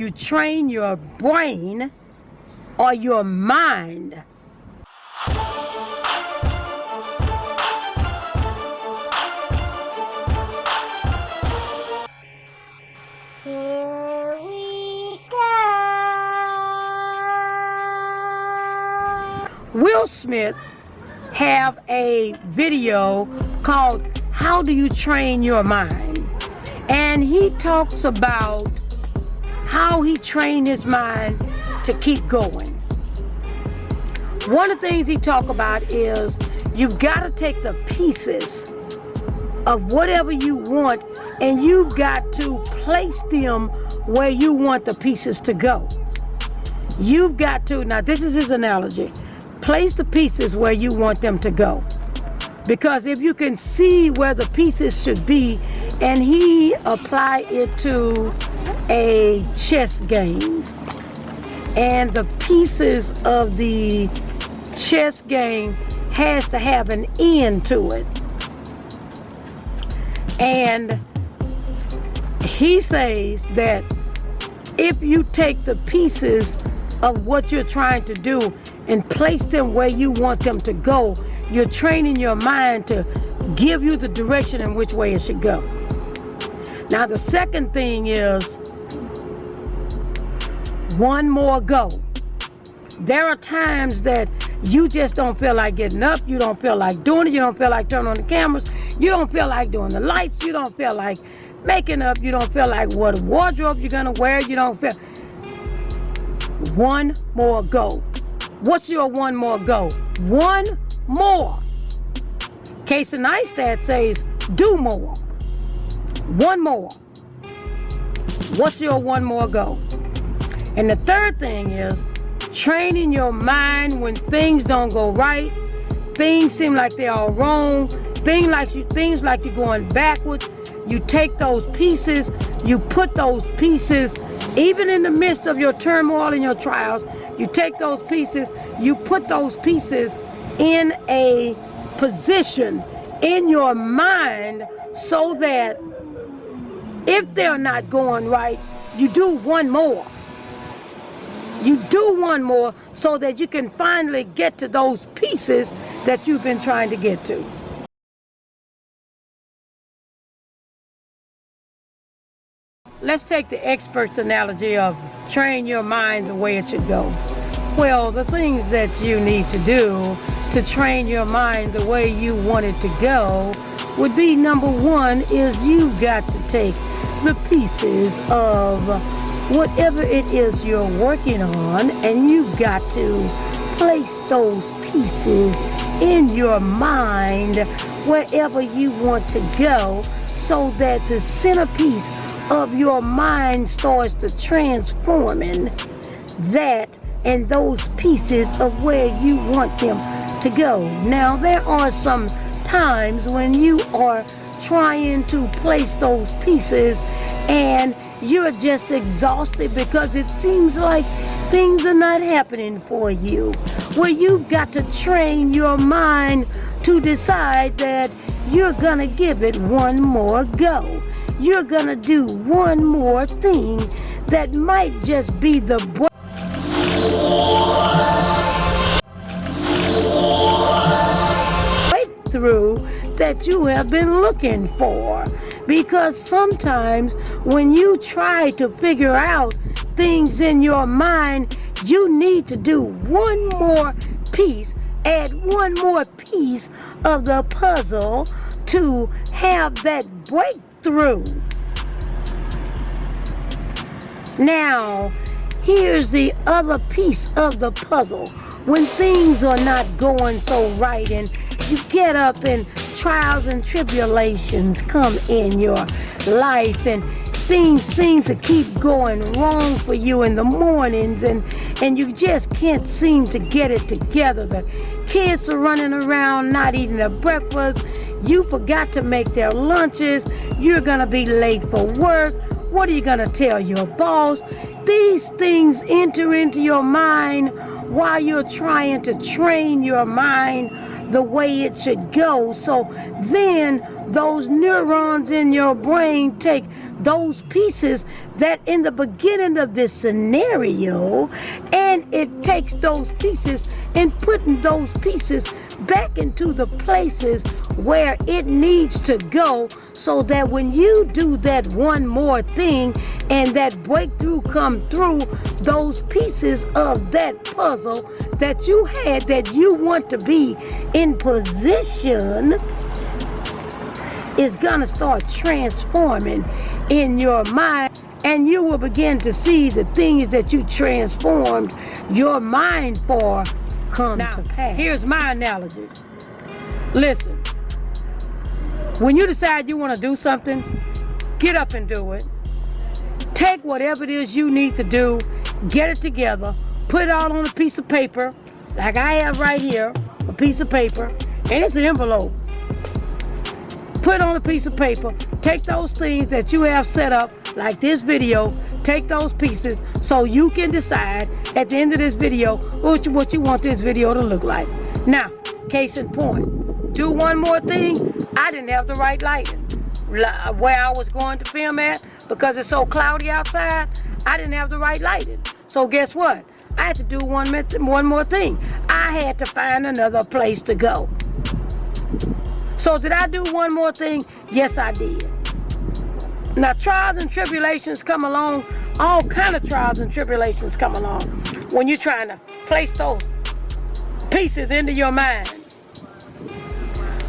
you train your brain or your mind? Here we go. Will Smith have a video called How Do You Train Your Mind? And he talks about how he trained his mind to keep going. One of the things he talks about is you've got to take the pieces of whatever you want and you've got to place them where you want the pieces to go. You've got to, now this is his analogy, place the pieces where you want them to go. Because if you can see where the pieces should be, and he applied it to a chess game, and the pieces of the chess game has to have an end to it. And he says that if you take the pieces of what you're trying to do and place them where you want them to go, you're training your mind to give you the direction in which way it should go. Now the second thing is one more go. There are times that you just don't feel like getting up, you don't feel like doing it, you don't feel like turning on the cameras, you don't feel like doing the lights, you don't feel like making up, you don't feel like what wardrobe you're gonna wear, you don't feel. One more go. What's your one more go? One more. Casey Neistat says, do more. One more. What's your one more go? And the third thing is training your mind when things don't go right, things seem like they're all wrong, things like you're going backwards. You take those pieces, you put those pieces, even in the midst of your turmoil and your trials, you take those pieces, you put those pieces in a position in your mind so that if they're not going right, you do one more. You do one more so that you can finally get to those pieces that you've been trying to get to. Let's take the expert's analogy of train your mind the way it should go. Well, the things that you need to do to train your mind the way you want it to go would be, number one, is you've got to take the pieces of whatever it is you're working on, and you've got to place those pieces in your mind wherever you want to go so that the centerpiece of your mind starts to transforming that and those pieces of where you want them to go. Now, there are some times when you are trying to place those pieces and you're just exhausted because it seems like things are not happening for you. Well, you've got to train your mind to decide that you're gonna give it one more go. You're gonna do one more thing that might just be the breakthrough that you have been looking for. Because sometimes when you try to figure out things in your mind, you need to do one more piece, add one more piece of the puzzle to have that breakthrough. Now, here's the other piece of the puzzle. When things are not going so right and you get up and trials and tribulations come in your life and things seem to keep going wrong for you in the mornings and you just can't seem to get it together. The kids are running around not eating their breakfast. You forgot to make their lunches. You're gonna be late for work. What are you gonna tell your boss? These things enter into your mind while you're trying to train your mind the way it should go. So then those neurons in your brain take those pieces that in the beginning of this scenario, and it takes those pieces and putting those pieces back into the places where it needs to go, so that when you do that one more thing and that breakthrough come through, those pieces of that puzzle that you had, that you want to be in position, is gonna start transforming in your mind, and you will begin to see the things that you transformed your mind for come to pass. Here's my analogy. Listen, when you decide you want to do something, get up and do it. Take whatever it is you need to do, get it together, put it all on a piece of paper, like I have right here, a piece of paper, and it's an envelope. Put it on a piece of paper, take those things that you have set up, like this video, take those pieces so you can decide at the end of this video what you want this video to look like. Now, case in point, do one more thing. I didn't have the right lighting where I was going to film at, because it's so cloudy outside. I didn't have the right lighting. So guess what? I had to do one more thing. I had to find another place to go. So did I do one more thing? Yes, I did. Now, trials and tribulations come along. All kind of trials and tribulations come along when you're trying to place those pieces into your mind.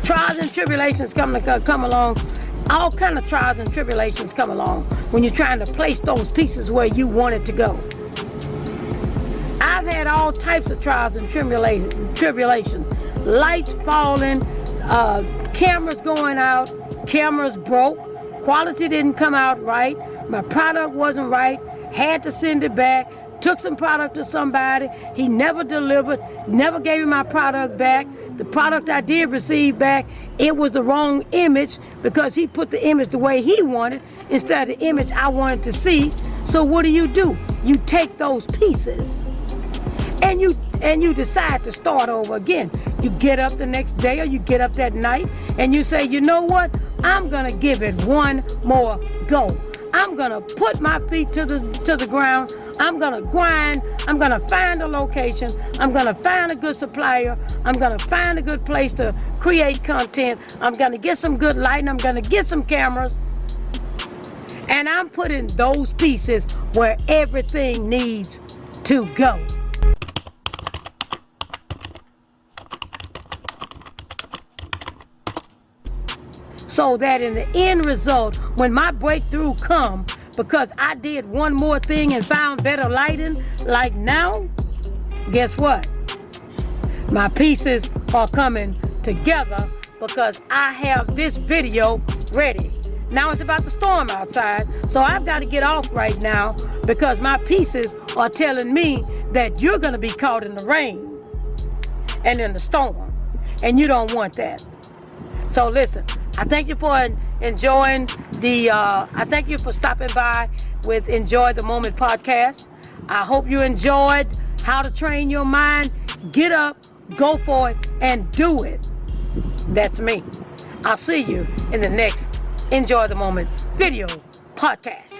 Trials and tribulations come along. All kind of trials and tribulations come along when you're trying to place those pieces where you want it to go. I've had all types of trials and tribulations. Lights falling, cameras going out, cameras broke, quality didn't come out right, my product wasn't right, had to send it back, took some product to somebody, he never delivered, never gave me my product back. The product I did receive back, it was the wrong image, because he put the image the way he wanted instead of the image I wanted to see. So what do? You take those pieces and you decide to start over again. You get up the next day, or you get up that night, and you say, you know what? I'm gonna give it one more go. I'm gonna put my feet to the ground. I'm gonna grind. I'm gonna find a location. I'm gonna find a good supplier. I'm gonna find a good place to create content. I'm gonna get some good lighting. I'm gonna get some cameras. And I'm putting those pieces where everything needs to go. So that in the end result, when my breakthrough come, because I did one more thing and found better lighting, like now, guess what? My pieces are coming together because I have this video ready. Now it's about to storm outside, so I've got to get off right now, because my pieces are telling me that you're going to be caught in the rain and in the storm, and you don't want that. So listen, I thank you for enjoying I thank you for stopping by with Enjoy the Moment podcast. I hope you enjoyed how to train your mind. Get up, go for it, and do it. That's me. I'll see you in the next Enjoy the Moment video podcast.